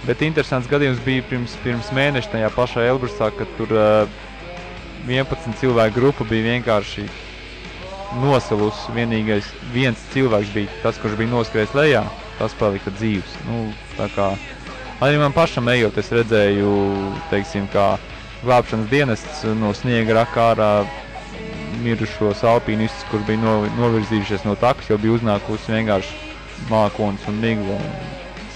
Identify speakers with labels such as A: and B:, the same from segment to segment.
A: Bet interesants gadījums bija pirms mēneša tajā pašā Elbrusā, kad tur 11 cilvēku grupa bija vienkārši nosalusi. Vienīgais viens cilvēks bija tas, kurš bija noskrējis lejā, tas palika dzīvs. Nu, tā kā arī man pašam ejot, es redzēju, teiksim, kā glābšanas dienests no sniega raka ārā mirušos alpīnistus, kur bija novirzījušies no takas, jo bija uznākusi vienkārši mākonis un migla.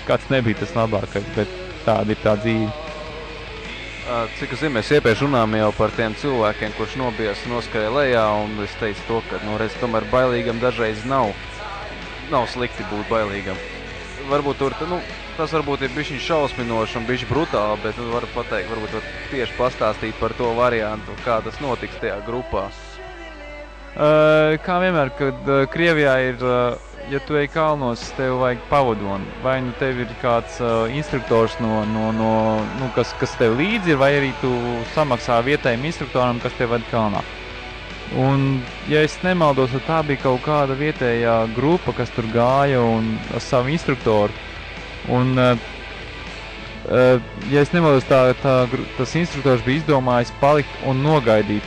A: Skats nebija tas labākais, bet tāda ir tā dzīve.
B: Cik es zinu, mēs iepriekš runājām jau par tiem cilvēkiem, kurš nobijās un noskrēja lejā, un es teicu to, ka, redz, tomēr bailīgam dažreiz nav slikti būt bailīgam. Varbūt tur, tas varbūt ir bišķiņ šausminoši un bišķi brutāli, bet varu pateikt, varbūt var tieši pastāstīt par to variantu, kā tas notiks tajā grupā.
A: Kā vienmēr, kad Krievijā ir, ja tu ej kalnos, tev vajag pavadoni. Vai nu tev ir kāds instruktors, kas tev līdzi ir, vai arī tu samaksā vietējiem instruktoram, kas tev vada kalnā. Un, ja es nemaldos, tad tā bija kaut kāda vietējā grupa, kas tur gāja un ar savu instruktoru. Un, ja es nemaldos, tas instruktors bija izdomājis palikt un nogaidīt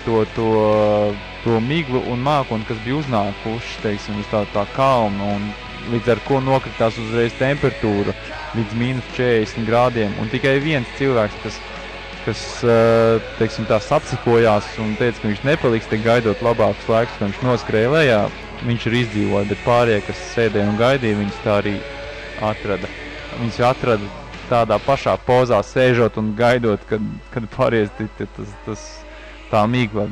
A: to miglu un mākoni, kas bija uznākuši, teiksim, uz tā kalnu, un līdz ar ko nokritās uzreiz temperatūra līdz -40 grādiem. Un tikai viens cilvēks, kas teiksim, tā sapsikojās un teica, ka viņš nepaliks te gaidot labākus laikus, ka viņš noskrēja lejā, viņš ir izdzīvojis, bet pārējie, kas sēdēja un gaidīja, viņus tā arī atrada. Viņus atrada tādā pašā pozā sēžot un gaidot, kad pāries tā migla.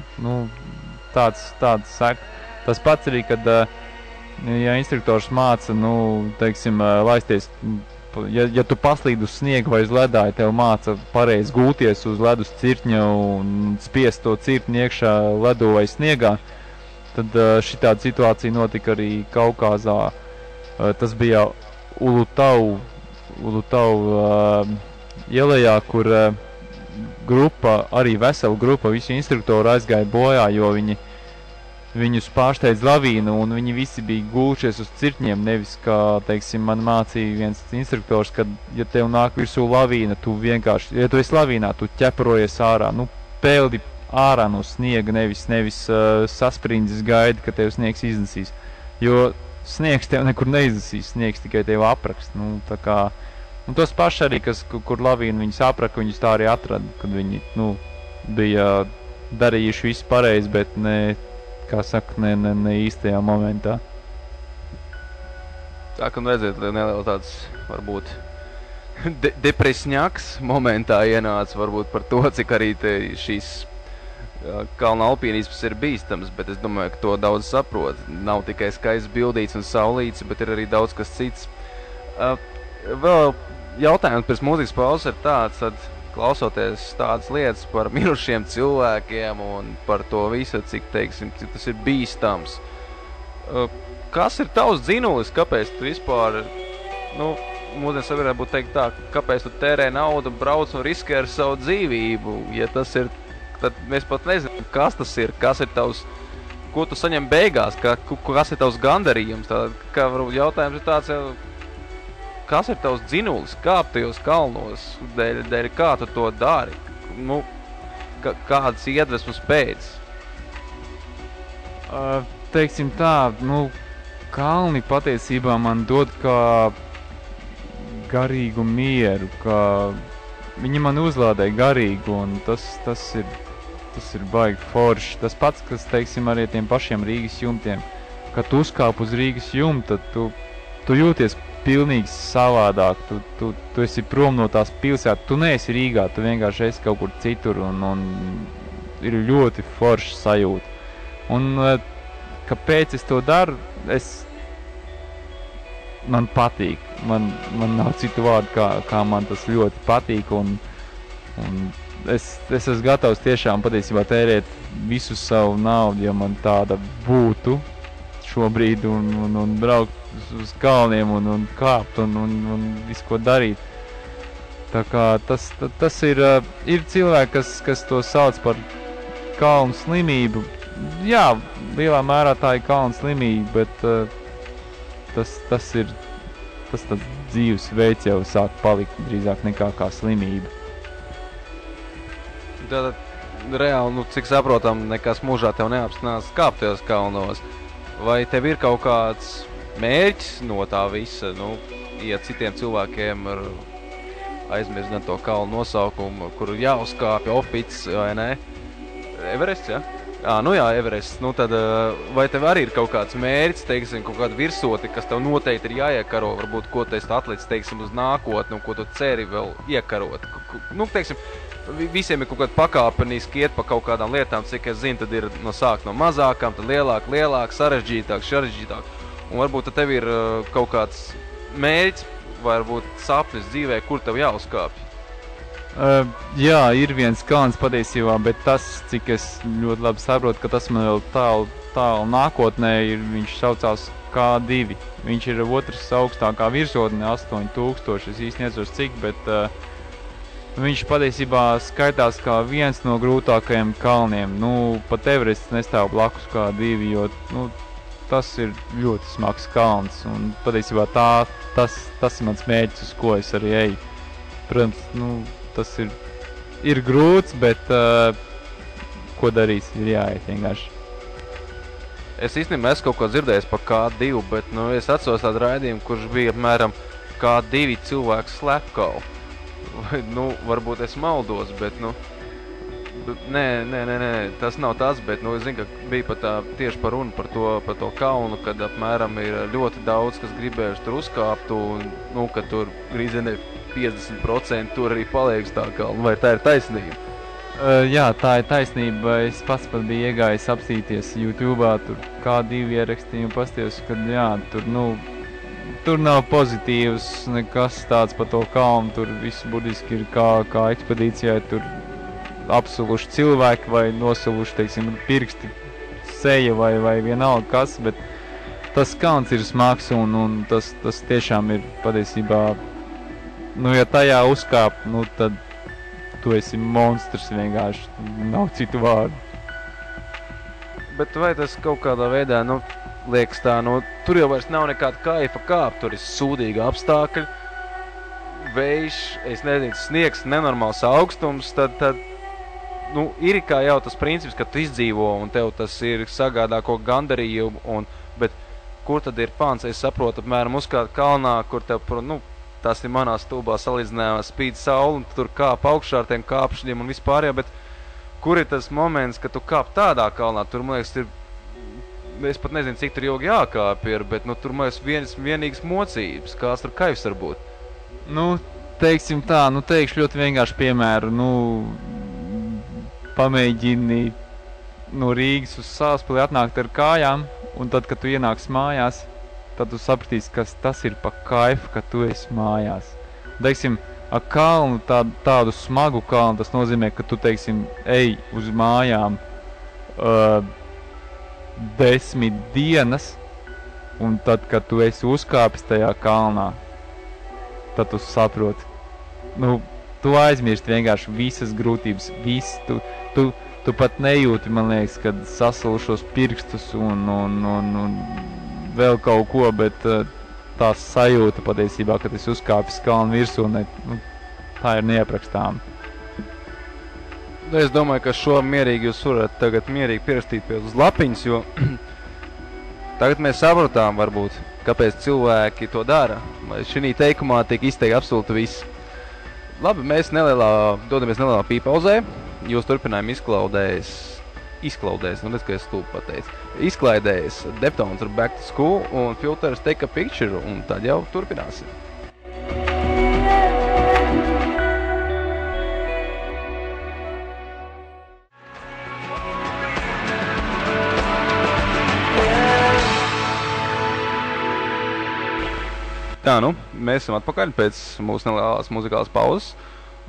A: Tāds saka. Tas pats arī, kad ja instruktors māca, teiksim, laisties, ja tu paslīd uz sniegu vai uz ledā, ja tev māca pareizi gulties uz ledus cirtņa un spiest to cirtni iekšā ledu vai sniegā, tad šitāda situācija notika arī Kaukāzā. Tas bija Ulutau ielejā, kur vesela grupa, visi instruktori aizgāja bojā, jo viņus pārsteidz lavīna un viņi visi bija gulšies uz cirtņiem, nevis, kā, teiksim, man mācīja viens instruktors, kad, ja tev nāk virsū lavīna, tu vienkārši, ja tu esi lavīnā, tu ķeparojies ārā, peldi ārā no sniega, nevis sasprindzis gaidi, ka tev sniegs iznesīs, jo sniegs tev nekur neiznesīs, sniegs tikai tev aprakst, tā kā, un tos paši arī, kur lavīna viņus apraka, viņus tā arī atrada, kad viņi, bija darījuši visu pareizi, bet ne, kā saka, ne īstajā momentā.
B: Tā, ka redzēt, neliela tāds, varbūt, depresņaks momentā ienāca, varbūt par to, cik arī šīs kalna alpīnisms ir bīstams, bet es domāju, ka to daudz saprot. Nav tikai skaists bildīts un saulīts, bet ir arī daudz kas cits. Vēl jautājums pēc mūzikas pauzes ir tāds, tad klausoties tādas lietas par mirušiem cilvēkiem un par to visu, cik tas ir bīstams. Kas ir tavs dzinulis? Kāpēc tu vispār, mūsdienu sabiedrībā būtu teikt tā, kāpēc tu tērē naudu, brauc un riskē ar savu dzīvību? Ja tas ir, tad mēs pat nezinām, kas tas ir, kas ir tavs, ko tu saņem beigās, kas ir tavs gandarījums. Tātad, kā varbūt jautājums ir tāds, kas ir tavs dzinulis, kāpt tajos kalnos, dēļ kā tu to dari? Kādas iedvesmas pēc?
A: Teiksim tā, kalni patiesībā man dod kā garīgu mieru, ka viņi man uzlādē garīgu, un tas ir baigi forši. Tas pats, kas, teiksim, arī tiem pašiem Rīgas jumtiem. Kad tu uzkāp uz Rīgas jumta, tad tu jūties pilnīgi savādāk, tu esi prom no tās pilsētas, tu neesi Rīgā, tu vienkārši esi kaut kur citur, un ir ļoti forša sajūta. Un kāpēc es to daru? Man patīk, man nav citu vārdu, kā man tas ļoti patīk, un es esmu gatavs tiešām patiesībā tērēt visu savu naudu, ja man tāda būtu šobrīd, un braukt uz kalniem un kāpt un visu ko darīt. Tā kā tas ir cilvēki, kas to sauc par kalnu slimību. Jā, lielā mērā tā ir kalnu slimība, bet tas tas tāds dzīves veids jau sāk palikt drīzāk nekā kā slimība.
B: Tātad reāli, nu, cik saprotam, nekas mūžā tev neapstinās kāpt tajos kalnos. Vai tev ir kaut kāds mērķis no tā visa? Nu, ja citiem cilvēkiem ir aizmirst to kalnu nosaukumu, kur jāuzkāpja Opits, vai ne? Everests, ja? Nu jā, Everests. Nu tad, vai tev arī ir kaut kāds mērķis, teiksim, kaut kāda virsoti, kas tev noteikti ir jāiekaro, varbūt, ko tu esi atlicis, teiksim, uz nākotni, un ko tu ceri vēl iekarot? Nu, teiksim, visiem ir kaut kāda pakāpeniski iet pa kaut kādām lietām, cik es zinu, tad ir sākt no mazākām, tad lielāk, sarežģītāk. Un varbūt tev ir kaut kāds mērķis, vai varbūt sapnis dzīvē, kur tev jāuzkāpj.
A: Jā, ir viens kalns patiesībā, bet tas, cik es ļoti labi saprotu, ka tas man vēl tālu nākotnē ir, viņš saucās K2. Viņš ir otrs augstākā virsotne, 8000, es īsti nezinu cik, bet viņš patiesībā skaitās kā viens no grūtākajiem kalniem. Nu, pat Everests nestāv blakus K2, jo tas ir ļoti smags kalns. Un patiesībā tas ir mans mērķis, uz ko es arī eju. Protams, tas ir grūts, bet ko darīs, ir jāiet vienkārši.
B: Es īstenībā esmu kaut ko dzirdējis par K2, bet es atceros tādu raidījumu, kurš bija apmēram K2 cilvēku slepkavu. Varbūt es maldos, bet nē, tas nav tas, bet es zinu, ka bija pat tieši par runu par to kalnu, kad apmēram ir ļoti daudz, kas gribējuši tur uzkāpt, un ka tur grīzene 50% tur arī paliek uz tā kalna. Vai tā ir taisnība?
A: Jā, tā ir taisnība. Es pats pat biju iegājis apstīties YouTube'ā, tur K2 ierakstīju un pastījos, ka jā, tur nav pozitīvs nekas tāds par to kalnu, tur viss burtiski ir kā ekspedīcijai, tur apsuluši cilvēki vai nosaluši, teiksim, pirksti, seja vai vienalga kas, bet tas kalns ir smags un tas tiešām ir patiesībā, ja tajā uzkāp, tad tu esi monstrs vienkārši, nav citu vārdu.
B: Bet vai tas kaut kādā veidā, liekas tā, tur jau vairs nav nekāda kaifa kāpt, tur ir sūdīgi apstākļi, vējš, es nezinu, sniegs, nenormāls augstums, tad ir kā jau tas princips, ka tu izdzīvo un tev tas ir sagādā ko gandarījumu, bet kur tad ir pants? Es saprotu, apmēram uzkāpt kalnā, kur tev, tas ir manā stulbā salīdzinājumā, spīd saule, un tur kāp augšā ar tiem kāpšļiem un vispār, bet kur ir tas moments, kad tu kāp tādā kalnā? Tur, man liekas, es pat nezinu, cik tur ilgi jākāp ir, bet tur, man liekas, vienīgas mocības, kāds tur kaivs var būt.
A: Teiksim tā, teikšu ļoti vienkārši piemēru, pamēģini no Rīgas uz Sālspili atnākt ar kājām, un tad, kad tu ienāks mājās, tad tu sapratīsi, kas tas ir pa kaifu, ka tu esi mājās. Teiksim, ar kalnu, tādu smagu kalnu, tas nozīmē, ka tu, teiksim, ej uz mājām 10 dienas, un tad, kad tu esi uzkāpis tajā kalnā, tad tu saproti. Tu aizmirsti vienkārši visas grūtības, tu pat nejūti, man liekas, kad sasalušos pirkstus un vēl kaut ko, bet tā sajūta patiesībā, kad es uzkāpis kalnu virsūnē, tā ir neaprakstām.
B: Es domāju, ka šo mierīgi jūs varat tagad mierīgi pierakstīt pie uz lapiņas, jo tagad mēs sapratām varbūt, kāpēc cilvēki to dara. Šī teikumā tiek izteikti absolūti viss. Labi, mēs dodamies nelielā pīpauzē. Jūs turpinājumu izklaidējas Deftones ar Back to School un Filters Take a Picture, un tad jau turpināsim. Tā, mēs esam atpakaļ pēc mūsu nelielās muzikālas pauzes.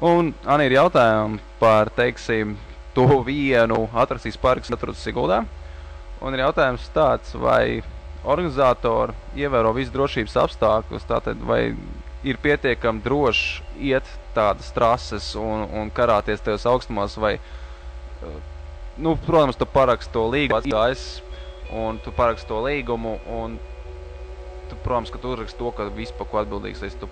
B: Un Ani ir jautājumi par, teiksim, to vienu atrakstīšu parku, kas atrodas Siguldā. Un ir jautājums tāds, vai organizatori ievēro visu drošības apstākļus, tātad vai ir pietiekami droši iet tādas trases un karāties tajos augstumos, vai, protams, tu paraksti to līgumu, un tu paraksti to līgumu, un protams, ka tu uzraksti to, ka visu, par ko atbildīgs esi tu